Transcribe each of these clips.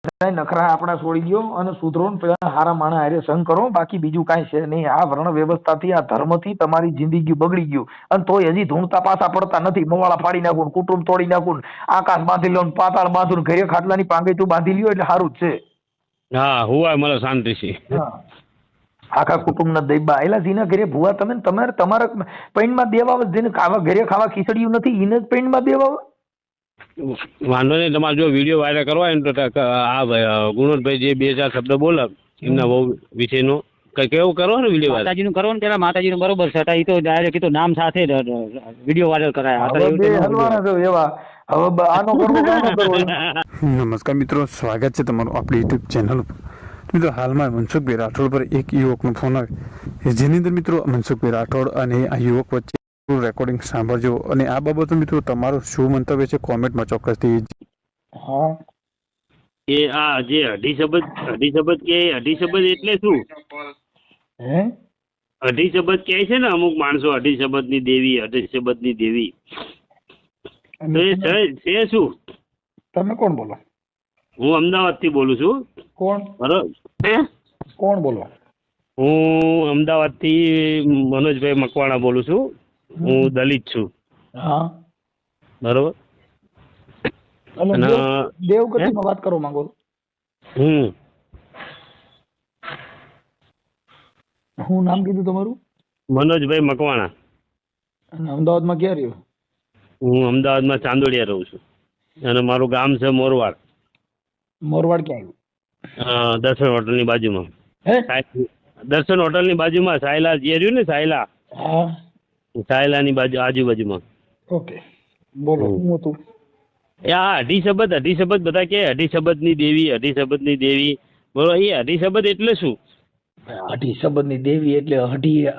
નખરા આપણા છોડી દો અને સુધરો ને પેલા હારા માણા હારે સંગ કરો. બાકી બીજું કાંઈ છે નહીં. આ વર્ણ વ્યવસ્થાથી, આ ધર્મથી તમારી જિંદગી બગડી ગયું અને તોય હજી ધૂણતા પાછા પડતા નથી. મોવાળા ફાડી નાખું, કુટુંબ તોડી નાખું, આકાશ બાંધી લો, પાતાળ બાંધું, ઘરે ખાટલાની પાંગેતું બાંધી લ્યો એટલે સારું જ છે. હા હુવાય મને શાંતિ છે. આખા કુટુંબ ના દઈબા એલા જેના ઘરે ભૂવા તમે તમારા પૈણમાં દેવા જેને ઘરે ખાવા ખીચડ્યું નથી એને જ પૈણમાં દેવા. વાંધો નહીં, તમારે જો વિડીયો વાયરલ કરવા હોય ને તો આ ગુણવંતભાઈ જે 2-4 શબ્દ બોલે એમના બહુ વિષયનો કેવું કરો ને વિડીયો માતાજીનું કરો ને પેલા માતાજીનું બરોબર છે. એ તો ડાયરેક્ટ તો નામ સાથે વિડીયો વાયરલ કરાય. નમસ્કાર મિત્રો, સ્વાગત છે તમારું આપણી યુટ્યુબ ચેનલ ઉપર. મિત્રો હાલમાં મનસુખભાઈ રાઠોડ પર એક યુવકનો ફોન આવ્યો, જેની અંદર મિત્રો મનસુખભાઈ રાઠોડ અને આ યુવક વચ્ચે રેકોર્ડિંગ સાંભળજો અને આ બાબતે મિત્રો તમારું શું મંતવ્ય છે કોમેન્ટમાં ચોક્કસથી. હા એ આ જે અઢી શબ્દ કે અઢી શબ્દ એટલે શું? અઢી શબ્દ કહે છે ને અમુક માણસો, અઢી શબ્દની દેવી, અઢી શબ્દની દેવી. છે શું? તમે કોણ બોલો? હું અમદાવાદ થી બોલું છું. કોણ? બરોબર. કોણ બોલો? હું અમદાવાદ થી મનોજભાઈ મકવાણા બોલું છું. હું દલિત છું. હા બરોબર. અને દેવગતિમાં વાત કરો માંગો? હું નામ કીધું તમારું? મનોજભાઈ મકવાણા. અને અમદાવાદમાં ક્યાં રહ્યો? હું અમદાવાદમાં ચાંદોડિયા રહું છું અને મારું ગામ છે મોરવાડ. મોરવાડ ક્યાં આવ્યું? દર્શન હોટલની બાજુમાં. દર્શન હોટલની બાજુમાં સાયલા જે રહ્યું ને, સાયલા. હા, સાયલાની બાજુ આજુબાજુમાં. ઓકે, બોલો. શું હતું? આ અઢી શબ્દ બધા કે અઢી શબ્દની દેવી, અઢી શબ્દની દેવી. બરોબર. એ અઢી શબ્દ એટલે શું? અઢી શબ્દની દેવી એટલે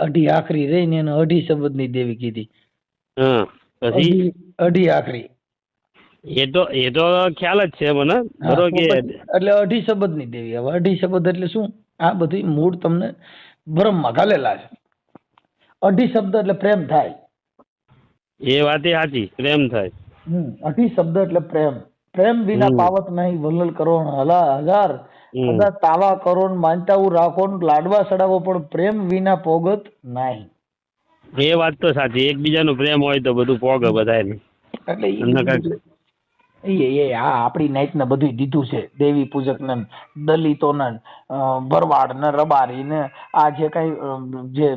અઢી આખરી રહી ને એને અઢી શબ્દની દેવી કીધી. હા, પછી અઢી આખરી એ તો ખ્યાલ જ છે મને. બરોબર કે એટલે અઢી શબ્દની દેવી. હવે અઢી શબ્દ એટલે શું? આ બધી મૂળ તમને બ્રહ્મમાં ઘાલેલા છે. અઢી શબ્દ એટલે પ્રેમ થાય. એ વાત સાચી, પ્રેમ થાય. અઢી શબ્દ એટલે પ્રેમ. પ્રેમ વિના પાવત નહીં. વલ્લલ કરો હજાર કદાચ તાવા કરો ને માનતાવું રાખો ને લાડવા ચડાવો, પણ પ્રેમ વિના પોગત નહીં. એ વાત તો સાચી. એકબીજાનો પ્રેમ હોય તો બધું પોગે બધાય. એટલે આ આપણી નાઈટ ને બધું દીધું છે. દેવી પૂજક ને, દલિતો ને, ભરવાડ ને, રબારી ને, આ જે કઈ જે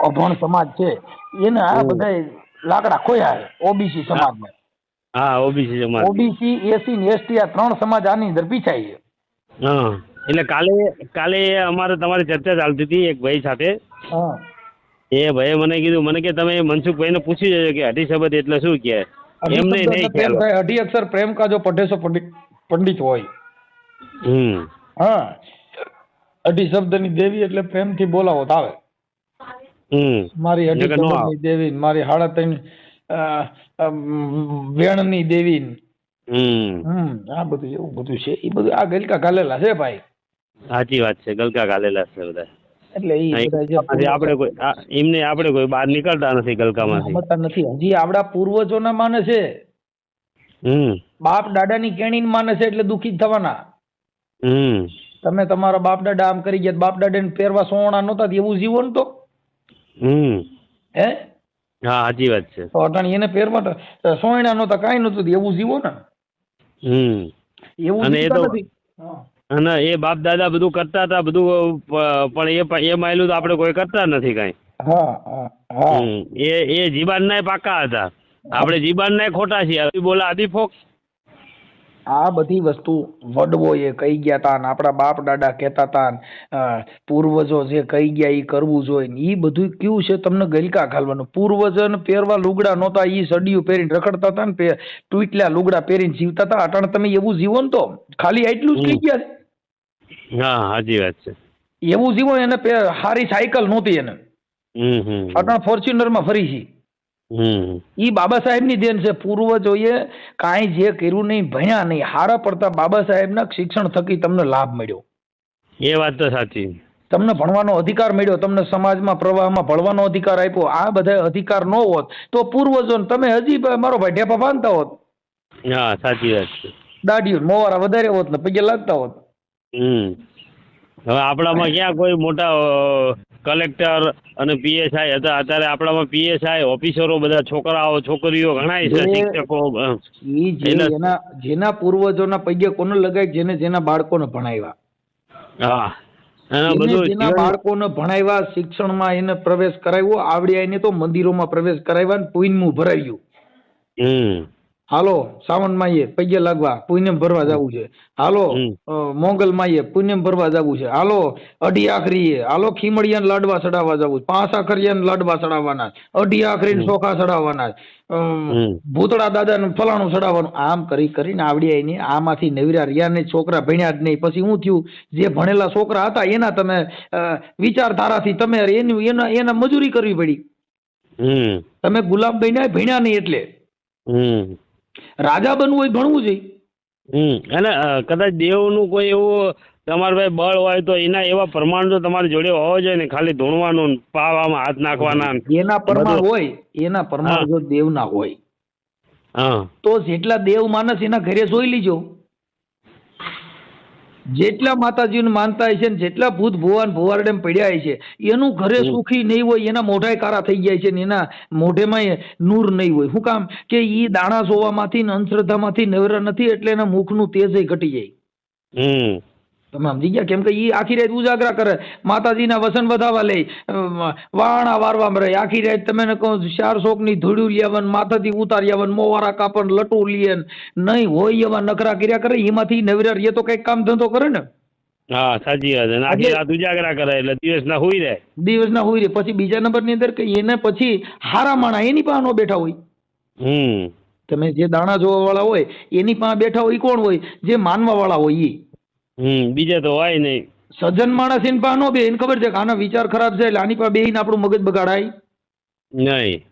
અભણ સમાજ છે એને આ બધા લાકડા ખોયા છે ઓબીસી સમાજ ને. હા, ઓબીસી સમાજ. ઓબીસી, એસી ને એસટી આ 3 સમાજ આની અંદર પીછાય છે. હા, એટલે કાલે અમારે તમારી ચર્ચા ચાલતી હતી એક ભાઈ સાથે. હા, એ ભાઈ મને કીધું, મને કે તમે મનસુખભાઈ ને પૂછી જજો કે અઢી શબ્દ એટલે શું કે. એમને નહીં ખ્યાલ. અઢી અક્ષર પ્રેમ કા જો પઢે પંડિત હોય. હા, અઢી શબ્દની દેવી એટલે પ્રેમથી બોલાવો તો આવે. મારી અઢી શબ્દની દેવી, મારી 3.5 વેણની દેવી. આ બધું એવું બધું છે. એ બધું આ ગલકા ગાલેલા છે ભાઈ. સાચી વાત છે, ગલકા ગાલેલા છે બધા. એટલે આપણે કોઈ બહાર નીકળતા નથી ગલકામાંથી. નથી. હજી આપડા પૂર્વજોના માને છે. બાપ દાદાની કેણીને માને છે એટલે દુઃખી થવાના. તમે તમારા બાપ દાદા આમ કરી ગયા, બાપ દાદા ને પહેરવા સોના નહોતા એવું જીવન તો હે. હા, સાચી વાત છે. તો અટાણી એને પહેરવા સોયણા નહોતા, કાંઈ નહોતું, એવું જીવો ને. એવું નથી. અને એ બાપ દાદા બધું કરતા હતા બધું, પણ એ માયલું તો આપણે કોઈ કરતા નથી કઈ. એ જીબાન ના પાકા હતા, આપણે જીબાન ના ખોટા છીએ. બોલા આદિ ફોક. આ બધી વસ્તુ વડવો એ કહી ગયા તા ને આપણા બાપ દાદા કહેતા તા, પૂર્વજો જે કહી ગયા એ કરવું જોઈએ ને એ બધું કેવું છે તમને ગલકા ઘાલવાનું. પૂર્વજોને પહેરવા લુગડા નહોતા, એ સડિયું પહેરીને રખડતા હતા ને ટૂટલા લુગડા પહેરીને જીવતા હતા. અટાણે તમે એવું જીવો ને તો ખાલી એટલું જ કહી ગયા છે. હા, સાચી વાત છે. એવું જીવો. એને સારી સાયકલ નહોતી એને, અટાણે ફોર્ચ્યુનર માં ફરી છે. ઈ બાબા સાહેબ ની દેન છે. પૂર્વજોએ કાંઈ જે કર્યું નહીં, ભણ્યા નહીં, હારા પડતા બાબા સાહેબ ના શિક્ષણ થકી તમને લાભ મળ્યો. એ વાત તો સાચી. તમને ભણવાનો અધિકાર મળ્યો, તમને સમાજમાં પ્રવાહમાં ભણવાનો અધિકાર આપ્યો. આ બધા અધિકાર ન હોત તો પૂર્વજો તમે હજી મારો ભાઈ ઢેપા બાંધતા હોત. હા, સાચી વાત છે. દાઢીઓ મોવારા વધારે હોત ને પગે લાગતા હોત. હવે આપણામાં ક્યાં કોઈ મોટા કલેક્ટર અને પીએસઆઈ હતા, અત્યારે આપણામાં પીએસઆઈ ઓફિસરો બધા છોકરાઓ છોકરીઓ ઘણા છે, શિક્ષકો. જેના પૂર્વજોના પગે કોને લગાય, જેના બાળકોને ભણાવ્યા. હા, જેના બાળકોને ભણાવ્યા, શિક્ષણમાં એને પ્રવેશ કરાવ્યો, આવડ્યા એને તો મંદિરોમાં પ્રવેશ કરાવ્યા ને પુણ્યનું ભરાવ્યું. હાલો સાવન માઈએ પગે લાગવા પુણ્યમ ભરવા જવું છે. હાલો મોંગલ માઈએ પુણ્યમ ભરવા જવું છે. હાલો અઢી આખરીએ, હાલો ખીમડિયાને લાડવા ચડાવવા જવું, 5 આખરિયાને લાડવા ચડાવવાના, અઢી આખરીને ચોખા ચડાવવાના, ભૂતળા દાદાને ફલાણું ચડાવવાનું. આમ કરી કરીને આવડ્યા એની આમાંથી નવીરા રહ્યા ને છોકરા ભણ્યા જ નહીં. પછી શું થયું, જે ભણેલા છોકરા હતા એના તમે વિચારધારાથી તમે એના મજૂરી કરવી પડી. તમે ગુલામ બન્યા ભણ્યા નહીં એટલે. રાજા બનવું હોય ભણવું જોઈએ. અને કદાચ દેવનું કોઈ એવું તમારા ભાઈ બળ હોય તો એના એવા પ્રમાણ જો તમારી જોડે હોવો જોઈએ ને, ખાલી ધૂણવાનું, પાવામાં હાથ નાખવાના, એના પ્રમાણ હોય, એના પ્રમાણ જો દેવ ના હોય તો જેટલા દેવ માનસ એના ઘરે જોઈ લીજો. જેટલા માતાજીને માનતા હોય છે ને જેટલા ભૂત ભુવાન ભુવારડેમ પડ્યા હોય છે એનું ઘરે સુખી નહીં હોય, એના મોઢાય કારા થઈ જાય છે ને એના મોઢેમાં નૂર નહીં હોય. શું કામ કે ઈ દાણા જોવામાંથી ને અંધશ્રદ્ધામાંથી નવરા નથી એટલે એના મુખનું તેજ ઘટી જાય. તમે સમજી ગયા? કેમ કે ઈ આખી રાત ઉજાગરા કરે, માતાજીના વસન વધાવા લે, વાણા વારવા રહે આખી રાત. તમે કહો 4 શોકની ધૂળ્યું લેવન, માથાથી ઉતારી આવન, મોવારા કાપન, લટુ લીયન, નહીં હોય એવા નખરા કર્યા કરે. એમાંથી નવરા રહીએ તો કઈક કામ ધંધો કરે ને. હા સાચી વાત. આખી રાત ઉજાગરા કરે એટલે દિવસના હુઈ રહે. પછી બીજા નંબરની અંદર કે એને પછી હારા માણા એની પાસે બેઠા હોય. તમે જે દાણા જોવા વાળા હોય એની પાસે બેઠા હોય કોણ હોય? જે માનવા વાળા હોય ઈ. બીજા તો હોય નહીં. સજ્જન માણસ એની પાસે નો બે, એને ખબર છે કે આના વિચાર ખરાબ છે એટલે આની પાસે બેહીને આપણું મગજ બગાડાય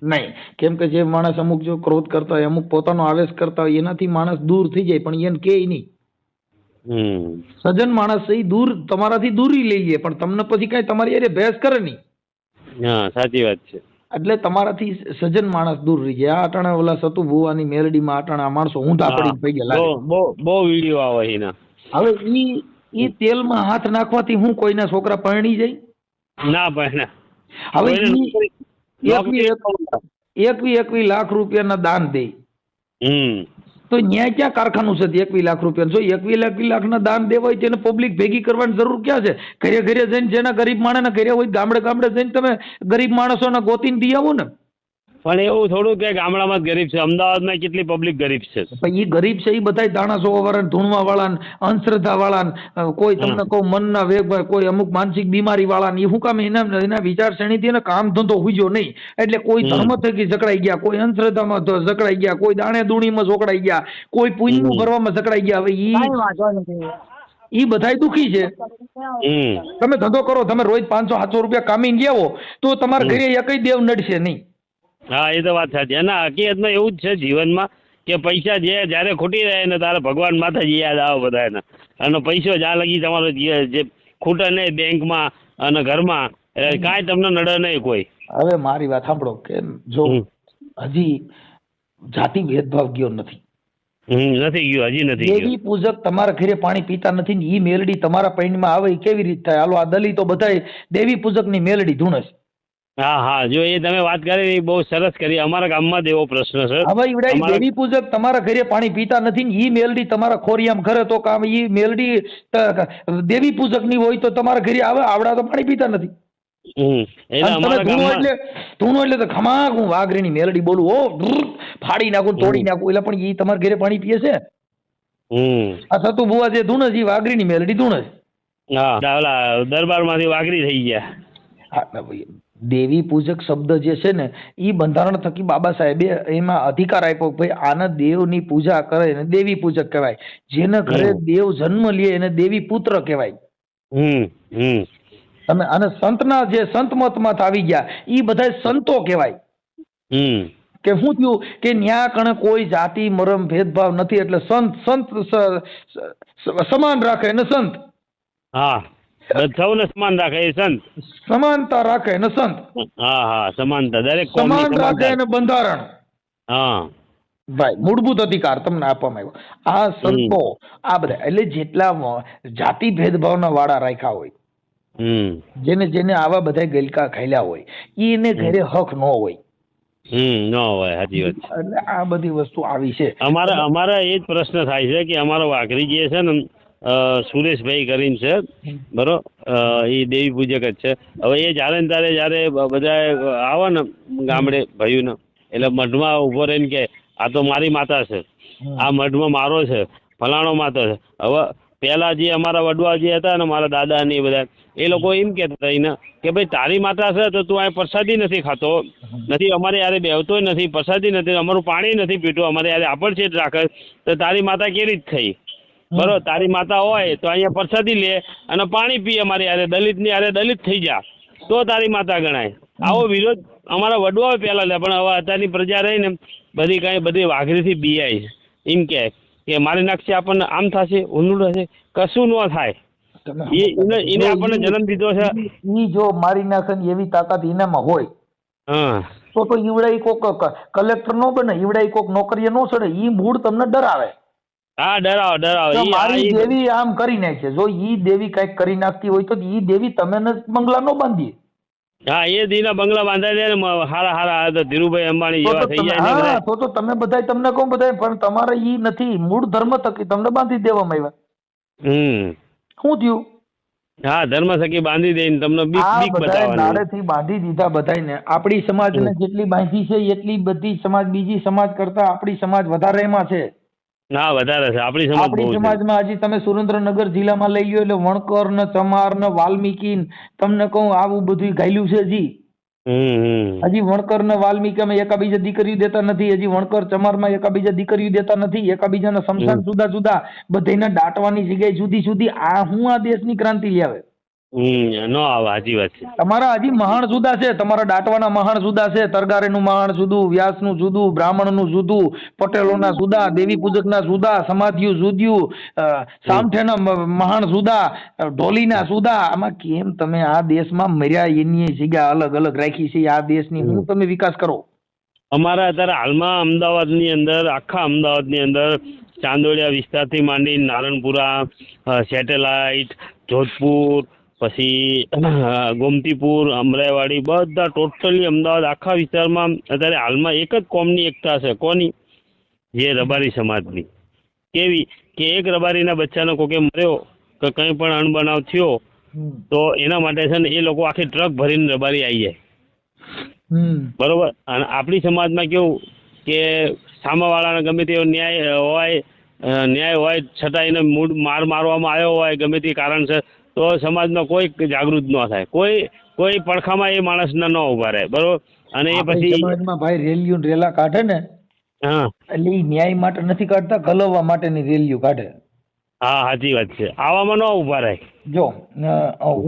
નહીં. કેમ કે જે માણસ અમુક જો ક્રોધ કરતા હોય, અમુક પોતાનો આવેશ કરતા હોય, એનાથી માણસ દૂર થઈ જાય પણ એને કે નહીં. સજ્જન માણસ એ દૂર તમારાથી દૂરી લઈ લે પણ તમને પછી કઈ તમારી અરે બહેસ કરે નહીં. સાચી વાત છે. એટલે તમારાથી સજ્જન માણસ દૂર રહી જાય. આ અટાણે ઓલા સતુ ભુવાની મેલડીમાં અટાણે આ માણસો ઊંધા પડીને પડી ગયા. બહુ વિડીયો આવે એના. હવે ઈ તેલમાં હાથ નાખવાથી હું કોઈના છોકરા પરણી જાય? ના પરણે. હવે 21 લાખ રૂપિયાના દાન દે તો ન્યાય ક્યાં કારખાનું છે? 21 લાખ રૂપિયા. જો 21 લાખના દાન દેવા હોય તેને પબ્લિક ભેગી કરવાની જરૂર ક્યાં છે? ઘરે ઘરે જઈને જેના ગરીબ માણસના ઘરે હોય ગામડે જઈને તમે ગરીબ માણસોના ગોતીને દઈ આવો ને. પણ એવું થોડું કે ગામડામાં જ ગરીબ છે, અમદાવાદમાં કેટલી પબ્લિક ગરીબ છે. એ ગરીબ છે એ બધા દાણા જોવા વાળા, ધૂણવા વાળા, અંધશ્રદ્ધા વાળા, કોઈ તમને કહું મનના વેગ, કોઈ અમુક માનસિક બીમારી વાળા, એ શું કામ એના વિચારસરણીથી એને કામ ધંધો હુજ્યો નહીં એટલે કોઈ ધર્મ થકી જકડાઈ ગયા, કોઈ અંધશ્રદ્ધામાં જકડાઈ ગયા, કોઈ દાણે દૂણીમાં જોકડાઈ ગયા, કોઈ પુણ્યનું ભરવામાં જકડાઈ ગયા. હવે ઈ બધાય દુખી છે. તમે ધંધો કરો, તમે રોજ 500-700 રૂપિયા કામીને લેવો તો તમારા ઘરે એકય દેવ નડશે નહીં. હા એ તો વાત સાચી. અને હકીકતમાં એવું જ છે જીવનમાં કે પૈસા જ્યારે ખૂટી રહે ને ત્યારે ભગવાન માતાજી યાદ આવે બધાને. અને પૈસો જ્યાં લગી તમારો જે ખૂટે નહીં બેંકમાં અને ઘરમાં કાંઈ તમને નડે નહીં કોઈ. હવે મારી વાત સાંભળો કે જો હજી જાતિ ભેદભાવ ગયો નથી. નથી ગયો, હજી નથી ગયો. દેવી પૂજક તમારા ઘરે પાણી પીતા નથી ને ઈ મેલડી તમારા પૈણમાં આવે કેવી રીતે થાય? હાલો આ દલિતો બધાય દેવી પૂજકની મેલડી ધૂણે છે. હા જો એ તમે વાત કરી બહુ સરસ કરી. અમારા ગામમાં જ એવો પ્રશ્ન છે. હવે ઈવડાઈ દેવી પૂજક તમારા ઘરે પાણી પીતા નથી ને ઈ મેલડી તમારા ખોરિયામ ઘરે તો કામ ઈ મેલડી દેવી પૂજક ની હોય તો તમારા ઘરે આવે? આવડા તો પાણી પીતા નથી. ધૂણો એટલે તો ખમાક હું વાઘરીની મેલડી બોલું, ઓ ફાડી નાખું, તોડી નાખું, એટલે પણ ઈ તમારા ઘરે પાણી પીએ છે? આ સતુ ભુવા જે ધૂણે છે વાઘરીની મેલડી ધૂણે છે. દરબારમાંથી વાઘરી થઈ ગયા. દેવી પૂજક શબ્દ જે છે ને એ બંધારણ થકી બાબા સાહેબે એમાં અધિકાર આપ્યો ભાઈ આના દેવની પૂજા કરે એને દેવી પૂજક કહેવાય. જેના ઘરે દેવ જન્મ લે એને દેવી પુત્ર કહેવાય. તમે અને સંતના જે સંત મતમાં આવી ગયા એ બધા સંતો કહેવાય. કે શું થયું કે ન્યા કણે કોઈ જાતિ મરમ ભેદભાવ નથી એટલે સંત સમાન રાખે એને સંત. હા સૌને સમાન રાખે એ સંત. સમાનતા રાખે એને સંત. હા સમાનતા દરેક સમાન રાખે એને બંધારણ. હા ભાઈ મૂળભૂત અધિકાર તમને આપવામાં આવ્યો. આ સંતો આ બધા એટલે જેટલા જાતિ ભેદભાવના વાળા રાખ્યા હોય, જેને જેને આવા બધા ગલકા ખાયલા હોય, એને ઘરે હક ન હોય. ન હોય, સાચી વાત છે. એટલે આ બધી વસ્તુ આવી છે. અમારા એ જ પ્રશ્ન થાય છે કે અમારો વાઘરી જે છે ને સુરેશભાઈ કરીને છે, બરોબર, એ દેવી પૂજક જ છે. હવે એ જ્યારે ને ત્યારે જયારે બધા આવે ને ગામડે ભાઈઓ ને, એટલે મઢમાં ઉભો રહીને કે આ તો મારી માતા છે, આ મઢમાં મારો છે, ફલાણો માતા છે. હવે પેલા જે અમારા વડવા જે હતા ને મારા દાદા ને એ બધા, એ લોકો એમ કહેતા હતા એને કે ભાઈ તારી માતા છે તો તું આ પ્રસાદી નથી ખાતો, નથી અમારે યારે બેહતોય નથી, પ્રસાદી નથી, અમારું પાણી નથી પીતું, અમારે યારે આપણ છે રાખે, તો તારી માતા કેવી રીત થઈ? બરોબર, તારી માતા હોય તો અહીંયા પ્રસાદી લે અને પાણી પી, અમારે યારે દલિતની યારે દલિત થઈ જા તો તારી માતા ગણાય. આવો વિરોધ અમારા વડવાઓ પહેલા લે, પણ હવે અત્યારની પ્રજા રહી ને બધી વાઘરીથી બીઆઈ એમ કે મારી નાખશે, આપણને આમ થશે, ઊંધું થશે, કશું ન થાય. એને આપણને જન્મ દીધો છે. ઈ જો મારી નાખે એવી તાકાત એનામાં હોય તો ઈવડાઈ કોક કલેક્ટર નો બને, ઈવડાઈ કોક નોકરીએ નો ચડે. ઈ મૂળ તમને ડરાવે. હા, ડરાવો. મારી દેવી આમ કરી નાખે. જો ઈ દેવી કઈક કરી નાખતી હોય તો ઈ દેવી તમે બંગલા નો બાંધીએ. હા, એ દીના બંગલા બાંધાય દે ને હારા ધીરુભાઈ અંબાણી જેવા થઈ જાય. તો તમે બધાય, તમને કહું બધાય, પણ તમારે ઈ નથી. મૂળ ધર્મ થકી તમને બાંધી દેવામાં આવ્યા. શું થયું? હા, ધર્મ થકી બાંધી દઈને તમને બીક બતાવવાની. નાડેથી બાંધી દીધા બધાયને. આપણી સમાજને જેટલી બાંધી છે એટલી બધી સમાજ બીજી સમાજ કરતા આપણી સમાજ વધારે એમાં છે. હા, વધારે છે આપણી સમાજમાં. હજી તમે સુરેન્દ્રનગર જિલ્લામાં લઈ લો એટલે વણકર ને ચમાર ને વાલ્મીકી, તમને કહું આવું બધું ગાયલું છે. હજી વણકર ને વાલ્મીકી એકાબીજા દીકરીઓ દેતા નથી. હજી વણકર ચમારમાં એકાબીજા દીકરીઓ દેતા નથી. એકાબીજાના સમસાન જુદા જુદા, બધાને દાટવાની જગ્યાએ જુદી જુદી. આ દેશની ક્રાંતિ લાવે? નો આવે. સાચી વાત છે. તમારા હજી મહાણ જુદા છે. તમારા દાટવાના મહાણ જુદા છે. તરગારેનું મહાણ જુદું, વ્યાસનું જુદું, બ્રાહ્મણનું જુદું, પટેલોના જુદા, દેવી પૂજકના જુદા, સમાધિયું જુદું, સામઠેના મહાણ જુદા, ઢોલીના જુદા. આમાં કેમ તમે આ દેશમાં મર્યા એની જગ્યા અલગ અલગ રાખી છે? આ દેશની હું તમે વિકાસ કરો. અમારા અત્યારે હાલમાં અમદાવાદની અંદર, આખા અમદાવાદની અંદર ચાંદોડિયા વિસ્તારથી માંડી નારણપુરા, સેટેલાઇટ, જોધપુર, પછી ગોમતીપુર, અમરાઈવાડી, બધા ટોટલી અમદાવાદ આખા વિસ્તારમાં અત્યારે હાલમાં એક જ કોમની એકતા છે. કોની? જે રબારી સમાજની. કેવી કે એક રબારીના બચ્ચાનો કોકે મર્યો કે કંઈ પણ અણબનાવ થયો તો એના માટે છે ને એ લોકો આખી ટ્રક ભરીને રબારી આવી જાય. બરોબર. અને આપણી સમાજમાં કેવું કે સામાવાળાને ગમે તેવો ન્યાય હોય છતાં એને માર મારવામાં આવ્યો હોય ગમે તે કારણસર, તો સમાજમાં કોઈ જાગૃત ન થાય, કોઈ પડખામાં એ માણસના ન ઉભા રહે. બરોબર. અને એ પછી સમાજમાં ભાઈ રેલા કાઢે ને, એટલે એ ન્યાય માટે નથી કાઢતા, ગલવવા માટેની રેલીઓ કાઢે. હા, સાચી વાત છે. આવામાં ન ઉભા રહે. જો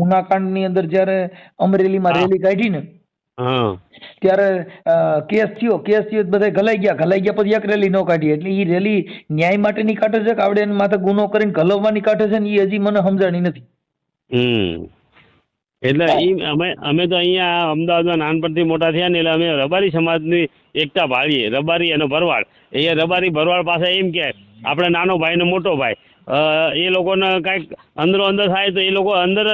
ઉનાકાંડ ની અંદર જયારે અમરેલીમાં રેલી કાઢી ને, ત્યારે કેસ થયો બધા ગલાઈ ગયા પછી એક રેલી ન કાઢી. એટલે એ રેલી ન્યાય માટેની કાઢે છે કે આવડે એની માથે ગુનો કરીને ગલવવાની કાઢે છે ને, એ હજી મને સમજાણી નથી. એટલે અમે તો અહીંયા અમદાવાદમાં નાનપણથી મોટા થયા ને, એટલે અમે રબારી સમાજની એકતા ભાળીએ. રબારી અને ભરવાડ. અહીંયા રબારી ભરવાડ પાસે એમ કે આપણે નાનો ભાઈ ને મોટો ભાઈ, એ લોકોને કાંઈક અંદરો અંદર થાય તો એ લોકો અંદર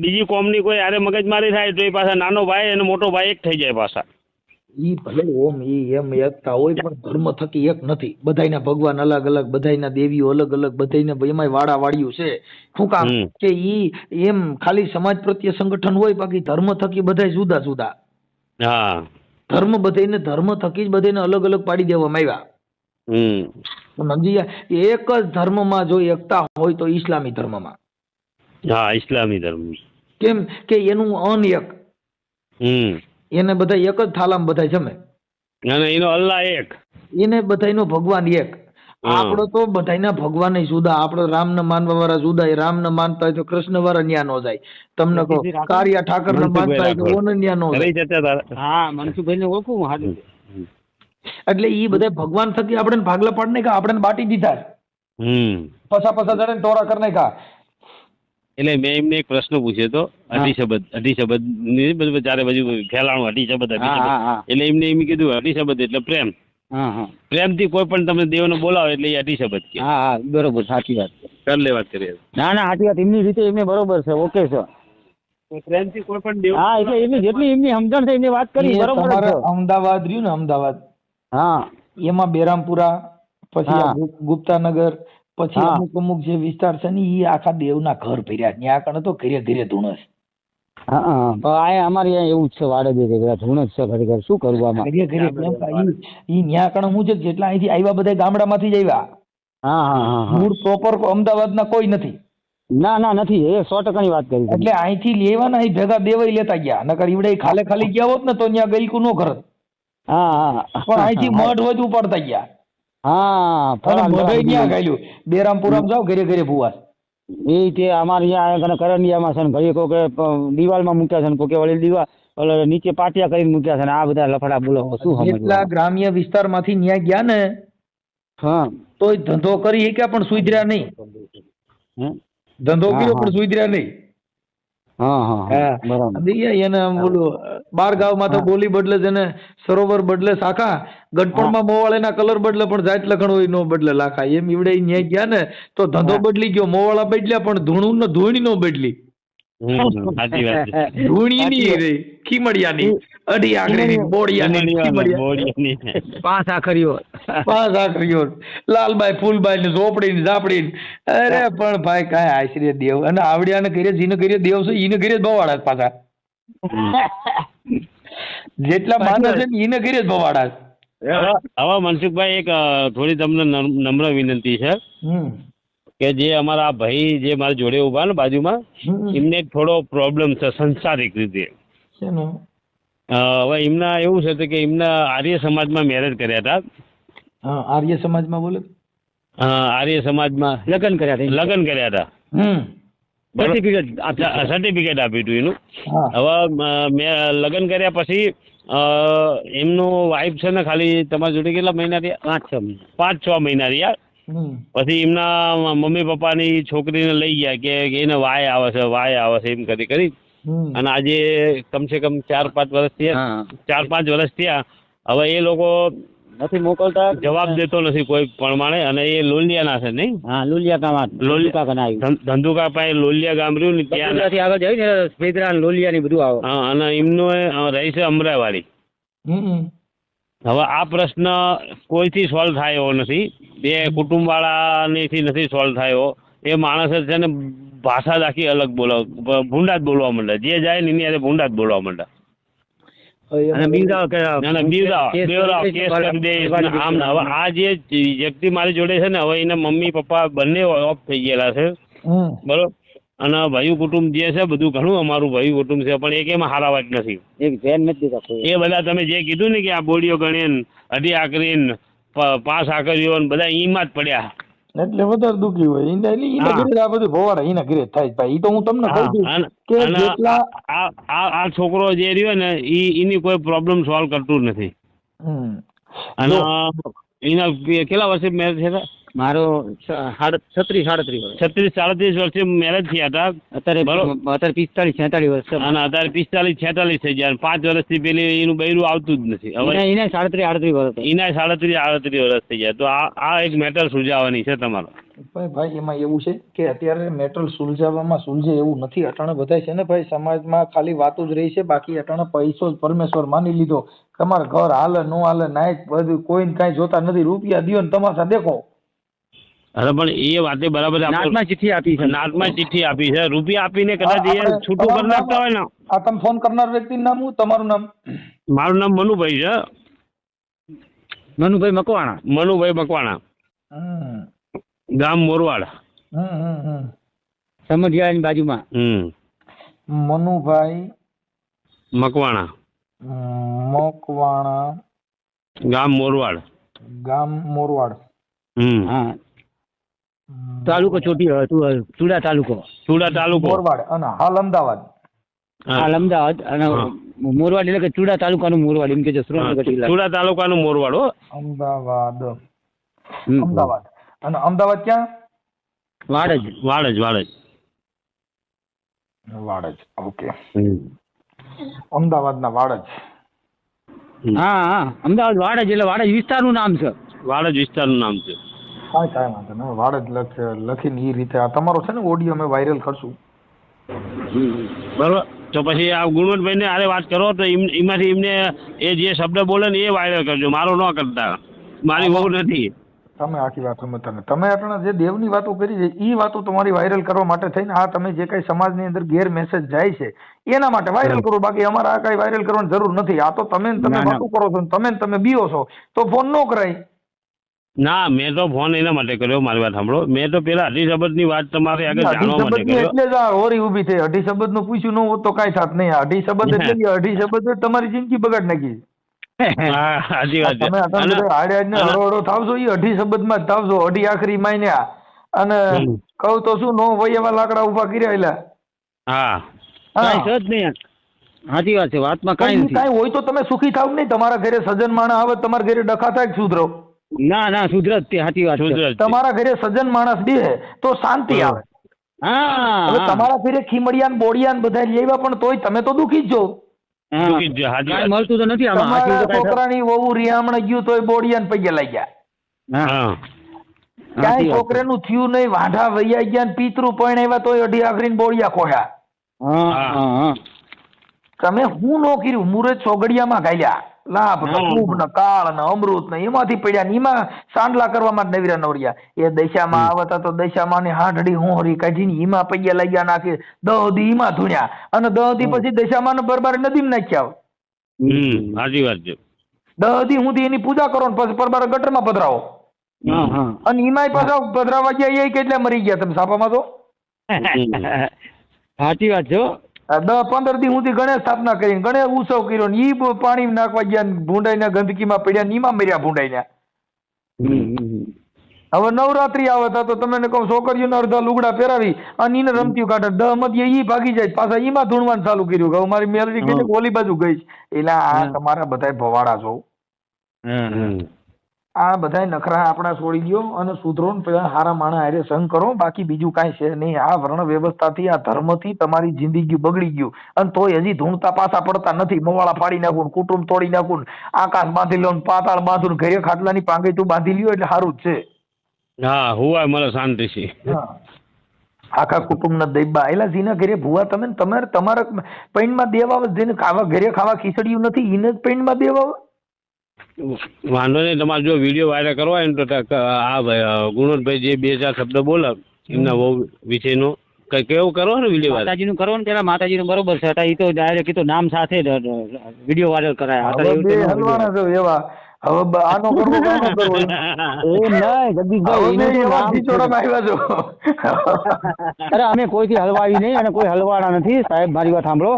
બીજી કોમની કોઈ આરે મગજમારી થાય તો એ પાછા નાનો ભાઈ અને મોટો ભાઈ એક થઈ જાય પાછા. ઈ ભલે ઓમ ઈ એમ એકતા હોય, પણ ધર્મ થકી એક નથી. બધાયના ભગવાન અલગ અલગ, બધાયના દેવીઓ અલગ અલગ, બધાયને એમાંય વાળાવાળિયું છે. શું કામ કે ઈ એમ ખાલી સમાજ પ્રત્યે સંગઠન હોય, બાકી ધર્મ થકી બધાય જુદા જુદા. હા, ધર્મ બધાયને ધર્મ થકી જ બધાયને અલગ અલગ પાડી દેવામાં આવ્યા. એક જ ધર્મમાં જો એકતા હોય તો ઇસ્લામી ધર્મમાં. હા, ઇસ્લામી ધર્મ. કેમ કે એનું અન એક, એને બધા એક જ થાલામાં બધા જમે, અને એનો અલ્લાહ એક, એને બધાયનો ભગવાન એક. આપણો તો બધાયના ભગવાન જુદા. આપણે રામને માનવા વાળા જુદા. એ રામને માનતા હોય તો કૃષ્ણ વાળા ન્યા નો જાય. તમને કહો કારિયા ઠાકર ને માનતા હોય તો ઓને ન્યા નો જાય. હા, મનસુખભાઈ ને ઓળખું. એટલે ઈ બધા ભગવાન થકી આપણે ભાગલા પાડ નાખ્યા, આપણે બાટી દીધા. પછા જણે ટોરા કરી નાખ્યા. એટલે મેં એમને એક પ્રશ્ન પૂછ્યો હતો, અઢી શબ્દ ચારે બાજુ ફેલાણું, અઢી શબ્દ. એટલે એમને એમ કીધું અઢી શબ્દ એટલે પ્રેમ. હા હા પ્રેમથી કોઈ પણ તમે દેવને બોલાવો એટલે એ અઢી શબ્દ કે હા હા બરોબર સાચી વાત છે. કરી લે વાત કરીએ ના ના સાચી વાત એમની રીતે એમને બરોબર છે ઓકે છે. પ્રેમથી કોઈ પણ દેવ હા એટલે એમની જેટલી એમની સમજણ છે એમની વાત કરી એ બરોબર જ તમારે છે. અમદાવાદ રહ્યું ને અમદાવાદ, હા એમાં બેરામપુરા, પછી આ હા ગુપ્તાનગર, પછી હા અમુક અમુક જે વિસ્તાર છે ને એ આખા દેવના ઘર ભર્યા, ત્યાં કણે તો ઘરે ઘરે ધૂણસ. હા હા પણ આ અમારે અહીંયા એવું જ છે વાડે બધા ધૂણ જ છે ખરેખર શું કરવું આમાં. ઘરે ઘરે કેમ કે ઈ ન્યા કણે હું છે કે જેટલા અહીંથી આવ્યા બધા ગામડામાંથી જ આવ્યા. હા હા હા હા મૂળ પ્રોપર અમદાવાદના કોઈ નથી. ના ના નથી એ 100%ની વાત કરી તમે. એટલે અહીંથી લેવાના અહીં ભેગા દેવાય લેતા ગયા, નકર ઈવડે ખાલે ખાલી ગયા હોત ને તો ત્યાં ગઈકું નો કરત. હા હા પણ અહીંથી મઢ હોય ઉપાડતા ગયા. હા અને ફરાળ મઢ ફરાળ ત્યાં ગાયલું બેરામપુરામાં જાવ ઘરે ઘરે ભુવા. એ તે અમારે અહીંયા કરંડિયામાં છે ને ભાઈ કોઈ દિવાલમાં મૂક્યા છે ને કોઈ વળી દિવાલ ઓલે નીચે પાટિયા કરીને મૂક્યા છે ને આ બધા લફડા બોલો શું જેટલા સમજવા. ગ્રામ્ય વિસ્તારમાંથી ન્યા ગયા ને હા તોય ધંધો કરી શક્યા પણ સુધર્યા નહીં. હે? ધંધો હા કર્યો હા પણ સુધર્યા નહીં. હા હા હા બરાબર. એને બોલું બાર ગામમાં તો હા બોલી બદલે છે ને સરોવર બદલે શાખા, હા ગઢપણમાં મોવાળાના કલર બદલે પણ જાત લખણ હોય નો બદલે લાખા. એમ ઈવડે ન્યાય ગયા ને તો ધંધો હા. બદલી ગયો, મોવાળા બદલ્યા પણ ધૂણું ને ધૂણી નો બદલી. સાચી વાત છે ધૂણી સાચી ની વાત. રે ખીમડિયાની, ઈ- અઢી આખરીની, ઈ બોડિયાની, બોડીની પાંચ આખરીઓ. પાંચ આખરીઓ, લાલબાઈ ફૂલબાઈ ને ઝોપડી ને ઝાપડી ને. અરે પણ ભાઈ કાંઈ આશરે દેવ અને આવડિયાને ઘરે જીને ઘરે દેવ છે ઈને ઘરે જ બવાડા છે પાછા. જેટલા માને છે ને ઈને ઘરે જ બવાડા છે. હવે મનસુખભાઈ એક થોડી તમને નમ્ર વિનંતી છે હમ કે જે અમારા ભાઈ જે મારા જોડે ઉભા ને બાજુમાં હમ. એમને એક થોડો પ્રોબ્લેમ છે સંસારિક રીતે. શેનો? હવે એમના એવું છે કે એમના આર્ય સમાજમાં મેરેજ કર્યા હતા. હા આર્ય સમાજમાં બોલે. આર્ય સમાજમાં લગ્ન કર્યા હતા. લગ્ન કર્યા હતા. હમ સર્ટિફિકેટ સર્ટિફિકેટ આપ્યું હતું એનું. હા હવે મેં લગ્ન કર્યા પછી એમનું વાઈફ છે ને ખાલી તમારી જોડે કેટલા મહિના રહ્યા? 5-6 મહિના રહ્યા. હમ પછી એમના મમ્મી પપ્પાની છોકરીને લઈ ગયા કે એને વાય આવે છે એમ કરી હમ અને આજે કમસે કમ 4-5 વર્ષ થયા. 4-5 વર્ષ થયા. હવે એ લોકો નથી મોકલતા જવાબ દેતો નથી કોઈ પ્રમાણે અને એ લોલિયાના છે નહીં. હા લોલિયા ગામ લોલિયા ગામ આવ્યું ધંધુકા પાસે લોલિયા ગામ રહ્યું ને ત્યાં ત્યાંથી આગળ જાય ને ફેદરા ને લોલિયા ને બધું આવે. હા, અને એમનું રહી છે અમરાવાડી. હમ હવે આ પ્રશ્ન કોઈથી સોલ્વ થાય એવો નથી. બે કુટુંબવાળાનીથી નથી સોલ્વ થયો. એ માણસ જ છે ને ભાષા જ આખી અલગ ભૂંડા જ બોલવા માંડે. જે જાય ને એની હારે ભૂંડા જ બોલવા માંડે. અને બીવડાવ કે બીવડાવ કેસ કરી દે આમ ને. હવે આ જે વ્યક્તિ મારી જોડે છે ને હવે એના મમ્મી પપ્પા બંને ઓફ થઈ ગયેલા છે હમ બરોબર. અને ભાઈ કુટુંબ જે છે બધું ઘણું અમારું ભાઈ કુટુંબ છે પણ એક એમાં હારા વાત નથી. એક ધ્યાન નથી દેતા કોઈ. એ બધા તમે જે કીધું ને કે આ બોડીઓ ગણીને અઢી આકરીને 5 આકરીઓ બધા ઈમાં જ પડ્યા. એટલે વધારે દુઃખી હોય ઈને હા. ઘરે આ બધું ભવાડા ઈને ઘરે જ થાય ભાઈ. ઈ તો હું તમને કહું છું કે અને જેટલા આ છોકરો જે રહ્યો ને એની કોઈ પ્રોબ્લેમ સોલ્વ કરતું જ નથી. હમ અને એના કેટલા વર્ષે મેરેજ થયા હતા? મારો 36-37 વર્ષ. 36-37 વર્ષે મેરેજ થયા હતા. અત્યારે 45-46 વર્ષ છે. અને અત્યારે 45-46 થઈ ગયા. 5 વર્ષથી પેલી એનું બૈરું આવતું જ નથી. હવે એને 37-38 વર્ષ. એના 37-38 વર્ષ થઈ ગયા. તો આ એક મેટર સુલઝાવવાની છે તમારો. ભાઈ એમાં એવું છે કે અત્યારે મેટર સુલઝાવવામાં સુલઝે એવું નથી. અટાણે બધા છે ને ભાઈ સમાજમાં ખાલી વાતો જ રહી છે. બાકી અટાણે પૈસો જ પરમેશ્વર માની લીધો. તમારે ઘર હાલે નો હાલે નાઈટ બધું કોઈને કાંઈ જોતા નથી. રૂપિયા દ્યો ને તમાશા દેખો. અરે પણ એ વાતે બરાબર. નાટમાં ચિઠ્ઠી આપી છે. નાટમાં ચિઠ્ઠી આપી છે. રૂપિયા આપીને કદાચ એ છૂટું કરી નાખતા હોય ને. આ તમે ફોન કરનાર વ્યક્તિનું નામ શું? તમારું નામ? મારું નામ મનુભાઈ છે. મનુભાઈ મકવાણા. મનુભાઈ મકવાણા. હમ ગામ મોરવાડ. સમઢિયાળાની બાજુમાં. મનુભાઈ મકવાણા. મકવાણા ગામ મોરવાડ. ગામ મોરવાડ. હા તાલુકો ચુડા તાલુકો. ચુડા તાલુકો મોરવાડ અને હાલ અમદાવાદ. હાલ અમદાવાદ અને મોરવાડ એટલે કે ચુડા તાલુકાનું મોરવાડ એમ કે છે. ચુડા તાલુકાનું મોરવાડ. હો અમદાવાદ. અમદાવાદ અને અમદાવાદ ક્યાં? વાડજ. વાડજ ઓકે. અમદાવાદના વાડજ. હા હા અમદાવાદ વાડજ એટલે વાડજ વિસ્તારનું નામ છે. વાડજ વિસ્તારનું નામ છે. કાંઈ વાંધો નહીં, વાડ જ લખીને એ રીતે આ તમારો છે ને ઓડિયો અમે વાયરલ કરશું. બરોબર, તો પછી આ ગુણવંતભાઈને આરે વાત કરો તો એમાંથી એમને એ જે શબ્દ બોલે ને એ વાયરલ કરજો, મારો ન કરતા, મારી બહુ નથી. તમે આખી વાત તમે અટણા જે દેવની વાતો કરી છે એ વાતો તમારી વાયરલ કરવા માટે થઈને આ તમે જે કઈ સમાજની અંદર ગેર મેસેજ જાય છે એના માટે વાયરલ કરો, બાકી અમારે આ કઈ વાયરલ કરવાની જરૂર નથી. આ તો તમે વાતો કરો છો ને તમે બીઓ છો તો ફોન ન કરાય. ના, મેં તો ફોન એના માટે કર્યો, મારી વાત સાંભળો, મેં તો પેલા અઢી શબ્દની વાત તમારે આગળ જાણવા માટે કર્યો. એટલે જ આ હોરી ઊભી થઈ. અઢી શબ્દ નું પૂછ્યું ન હોત તો કાંઈ થાત નહીં. અઢી શબ્દ એટલે અઢી શબ્દ તમારી જિંદગી બગાડ નાખી. હા, સાચી વાત છે. તમે હળો થાવશો એ અઢી શબ્દ માં જ થાવશો, અઢી આખરી માન્યા અને કહું તો શું નો વય એવા લાકડા ઉભા કર્યા એલા. હા, કાંઈ છે જ નહીં. સાચી વાત છે, વાતમાં કાંઈ નથી. કાંઈ હોય તો તમે સુખી થાવ નહીં. તમારા ઘરે સજ્જન માણસ આવે, તમારા ઘરે ડખા થાય સુધરો. ના સુધરત તે સાચી વાત છે. તમારા ઘરે સજ્જન માણસ બેહે તો શાંતિ આવે. હા, હવે તમારા ઘરે ખીમડિયા ને બોડિયા ને બધા લેવા પણ તોય તમે તો દુખી જ છો. મળતું તો નથી આમાં. તમારા છોકરાની વહુ રિયામણ ગયું તોય બોડિયા ને પગે લઈ ગયા. હા, ક્યાંય છોકરાનું થયું નહીં, વાંઢા વૈયા ગયા ને પિતૃ પણ આવ્યા તોય અઢી આખરી બોડિયા ખોયા. તમે હું નો કર્યું, મુરત સોગડિયામાં ગાલ્યા, લાભ ને કુંભ ને કાળ ને અમૃત ને એમાંથી પડ્યા ને એમાં સાંડલા કરવામાં નવરા નવરિયા. એ દશામાં આવતા તો દશામાં ની હાંડડી હોહરી કાઢીને એમાં પૈયા લાગ્યા નાખે, દહદી એમાં ધૂણ્યા અને દહદી પછી દશામાં ને બરબાર નદીમાં નાખ્યા. સાચી વાત છે. દહદી હું એની પૂજા કરો ને પછી બરબાર ગટરમાં પધરાવો. અને એમાંય પાછા પધરાવા ગયા એ કેટલા મરી ગયા તમે સાપામાં તો. સાચી વાત છે. 10-15 દી સુધી ગણેશ સ્થાપના કરીને ગણેશ ઉત્સવ કર્યો ને ઈ પાણી નાખવા ગયા ભૂંડાઈ ગંદકીમાં પડ્યા ને એમાં મર્યા ભૂંડાઈ. હવે નવરાત્રી આવે તો તમે કહો છોકરીઓને અડધા લુગડા પહેરાવી અને એને રમતીઓ કાઢે, 10 મધ્ય ઈ ભાગી જાય, પાછા એમાં ધૂણવાનું ચાલુ કર્યું કે મારી મેલડી કઈ ઓલી બાજુ ગઈ. એટલે આ તમારા બધા ભવાડા છો. આ બધા નખરા આપણા છોડી દો અને સુધરો ને પેલા હારા માણસ હારે સંગ કરો, બાકી બીજું કાંઈ છે નહીં. આ વર્ણ વ્યવસ્થાથી આ ધર્મથી તમારી જિંદગી બગડી ગયું અને તોય હજી ધૂણતા પાછા પડતા નથી. મોવાળા ફાડી નાખું, કુટુંબ તોડી નાખું, આકાશ બાંધી લો, પાતાળ બાંધું, ઘરે ખાટલાની પાંગેટું બાંધી લ્યો એટલે સારું જ છે. હા, હુવા મને શાંતિ છે. આખા કુટુંબ ના દૈબા એલા જેના ઘરે ભૂવા તમે તમારા પૈણમાં દેવા જેને ખાવા ઘરે ખાવા ખીચડ્યું નથી એને જ પૈણમાં દેવા. વાંધો નહીં, તમારે જો વિડીયો વાયરલ કરવો હોય ને તો આ ગુણવંતભાઈ જે 2-4 શબ્દ બોલે એમના બહુ વિષયનો કઈ કેવું કરો ને વિડીયો વાયરલ. માતાજીનું કરો ને પેલા માતાજીનું બરોબર છે. એ તો ડાયરેક્ટ તો નામ સાથે વિડીયો વાયરલ કરાય. હલવાના છો એવા. હવે આનો કરવો આનો કરવો એ નહીં જગદીશભાઈ અરે અમે કોઈથી હલવાવી નહીં અને કોઈ હલવાના નથી સાહેબ. મારી વાત સાંભળો,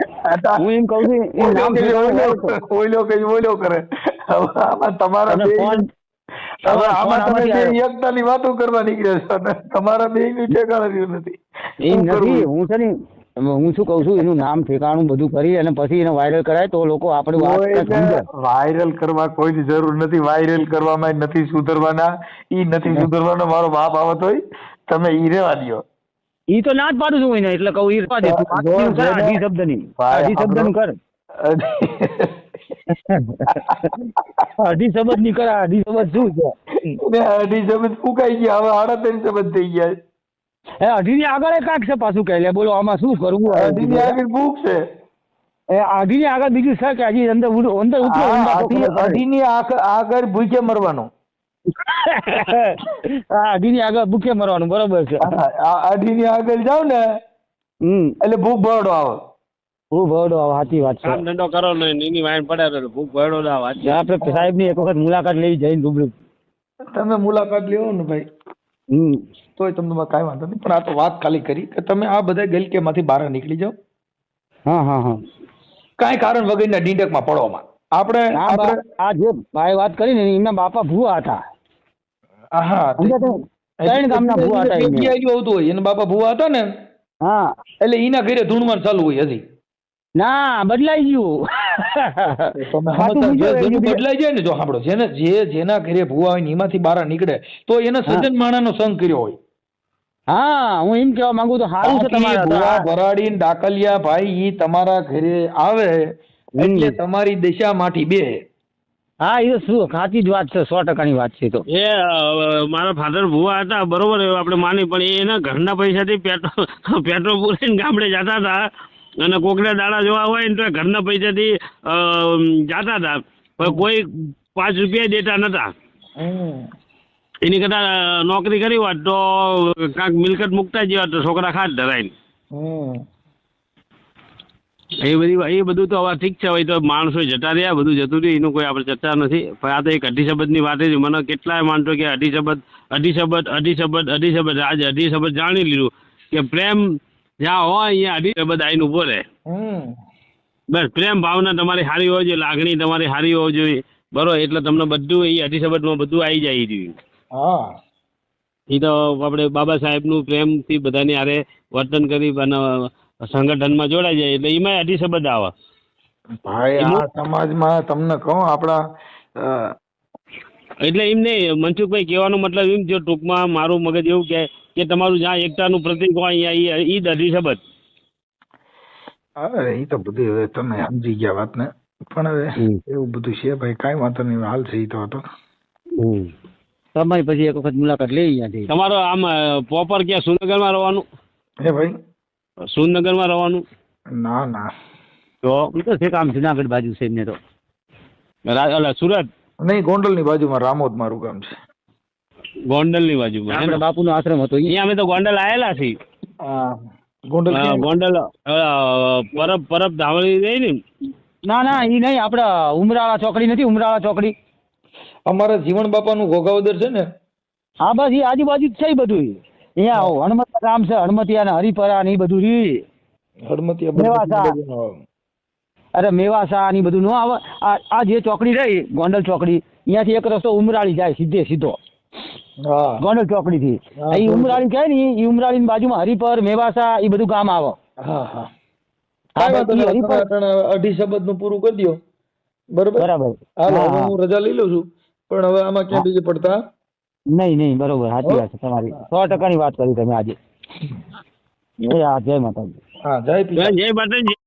હું એમ કહું છું ઓઈલો કરે. હવે આમાં તમારા હવે આમાં તમે એકતાની વાતો કરવા નીકળ્યા છો, તમારા બેયનું ઠેકાણું રહ્યું નથી. એ નથી, હું છે ને હું શું કઉ છું એનું નામ ઠેકાણું બધું કરી અને પછી એને વાયરલ કરાય તો લોકો આપણી વાત. વાયરલ કરવા કોઈની જરૂર નથી. વાયરલ કરવામાં નથી સુધરવાના. ઈ નથી સુધરવાનો. મારો બાપ આવતો હોય તમે ઈ રેવા દો. ઈ તો ના જ પાડું છું એને, એટલે કહું ઈ રેવા દે. અઢી શબ્દ નું કર. અઢી શબ્દ ની કર. અઢી શબ્દ શું છે? અઢી શબ્દ ફૂકાઈ ગયા, હવે 3.5 શબ્દ થઈ ગયા. અઢી ની આગળ કાંક છે પાછું કહે. બોલો આમાં શું કરવું? અઢી ની આગળ ભૂખ છે. અઢી ની આગળ બીજું છે કે હજી અંદર અઢી ની આગળ ભૂખે મરવાનું. અઢી ની આગળ ભૂખે મરવાનું, બરોબર છે. અઢી ની આગળ જાવ ને એટલે ભૂખ ભરડો આવે. ભૂખ ભરડો આવે, સાચી વાત છે. ધંધો કરો ને એની વાઈન પડે ભૂખ ભરડો ના આવે. આપણે સાહેબ ની એક વખત મુલાકાત લેવી જઈને રૂબરૂ. તમે મુલાકાત લેવો ને ભાઈ તોય તમને કાંઈ વાંધો નહીં. પણ આ તો વાત ખાલી કરી કે તમે આ બધા ગલકેમાંથી બહાર નીકળી જાઓ. હા કાંઈ કારણ વગરના ડીંડકમાં પડવામાં. આપણે આ જે ભાઈ વાત કરી ને એમના બાપા ભૂવા હતા. હા, 3 ગામના ભૂવા હતા. આવતું હોય એના બાપા ભૂવા હતા ને. હા, એટલે એના ઘરે ધૂણવાનું ચાલુ હોય હજી. ના, બદલાઈ ગયું. બદલાઈ જાય ને. જો સાંભળો, જેના ઘરે ભૂવા હોય ને એમાંથી બહાર નીકળે તો એને સજ્જન માણાનો સંગ કર્યો હોય. હા, હું એમ કહેવા માંગુ તો સારું છે તમારા ભૂવા ભરાડી ડાકલિયા ભાઈ ઈ તમારા ઘરે આવે એટલે તમારી દશા માઠી બે. હા એ તો શું સાચી જ વાત છે, 100% વાત છે. તો એ મારા ફાધર ભુવા હતા બરોબર, એ આપણે માની, પણ એના ઘરના પૈસાથી પેટ્રોલ પૂરીને ગામડે જતા હતા, અને કોકના દાડા જોવા હોય ને તો એ ઘરના પૈસાથી જતા હતા, પણ કોઈ 5 રૂપિયા દેતા નતા. એની કરતા નોકરી કરી હોત તો કાંઈક મિલકત મૂકતા જ હોત તો છોકરા ખાત ધરાઈને. એ બધું તો હવે ઠીક છે, હવે તો માણસો જતા રહ્યા, બધું જતું રહ્યું, એનું કોઈ આપણે ચર્ચા નથી. પણ આ તો એક અઢી શબ્દની વાત છે. મને કેટલાય માનતો કે અઢી શબ્દ આજે અઢી શબ્દ જાણી લીધું કે પ્રેમ જ્યાં હોય અહીંયા અઢી શબ્દ આવીને ઉભો રહે. બસ પ્રેમ ભાવના તમારી સારી હોવી જોઈએ, લાગણી તમારી સારી હોવી જોઈએ, બરોબર, એટલે તમને બધું એ અઢી શબ્દમાં બધું આવી જાય જોઈએ. એ તો આપણે બાબા સાહેબનું પ્રેમથી બધાની હારે વર્તન કરી અને સંગઠનમાં જોડાઈ જાય એટલે એમાં અઢી શબ્દ આવે. ભાઈ આ સમાજમાં તમને કહું આપણા એટલે એમ નહીં મનસુખભાઈ, કહેવાનો મતલબ એમ જો ટૂંકમાં મારું મગજ એવું કે તમારું જ્યાં એકતાનું પ્રતિક હોય અહીંયા એ જ અઢી શબ્દ. અરે એ તો બધું હવે તમે સમજી ગયા વાતને, પણ હવે એવું બધું છે ભાઈ, કાંઈ વાંધો નહીં, હાલ છે એ તો હતો. તમારી પછી એક વખત મુલાકાત લઈ અહીંયાથી. તમારો આમ પ્રોપર ક્યાં સુરનગરમાં રહેવાનું? હે ભાઈ સુરનગરમાં રહેવાનું? ના ના, તો એ તો છે કામ જુનાગઢ બાજુ છે એમને તો. સુરત નહીં, ગોંડલની બાજુમાં રામોદ મારું ગામ છે. ગોંડલની બાજુમાં આપણા બાપુનો આશ્રમ હતો અહીંયા. અમે તો ગોંડલ આવેલા છીએ. ગોંડલ ગોંડલ પરબ ધાવણી રહી ને? ના ના એ નહીં, આપણે ઉમરાળા ચોકડી નથી, ઉમરાળા ચોકડી અમારા જીવન બાપાનું ઘોઘાવદર છે ને, હા બસ એ આજુબાજુ જ છે એ બધું. અહીંયા હનુમત ગામ છે, હનુમતિયા ને હરિપરા ને એ બધું રી હડમતિયા. અરે મેવાસા ને બધું ન આવે. આ જે ચોકડી રહી ગોંડલ ચોકડી, અહીંયાથી એક રસ્તો ઉમરાળી જાય સીધો ગોંડલ ચોકડી થી. એ ઉમરાળી જાય ને એ ઉમરાળી બાજુમાં હરિપર મેવાસા એ બધું ગામ આવે. અઢી શબ્દ નું પૂરું કરી દો. બરોબર, હું રજા લઈ લઉં છું, પણ હવે આમાં ક્યાં બીજે પડતા નહીં. બરોબર, સાચી વાત છે તમારી, 100%ની વાત કરી તમે આજે. જય માતાજી. હા, જય માતાજી.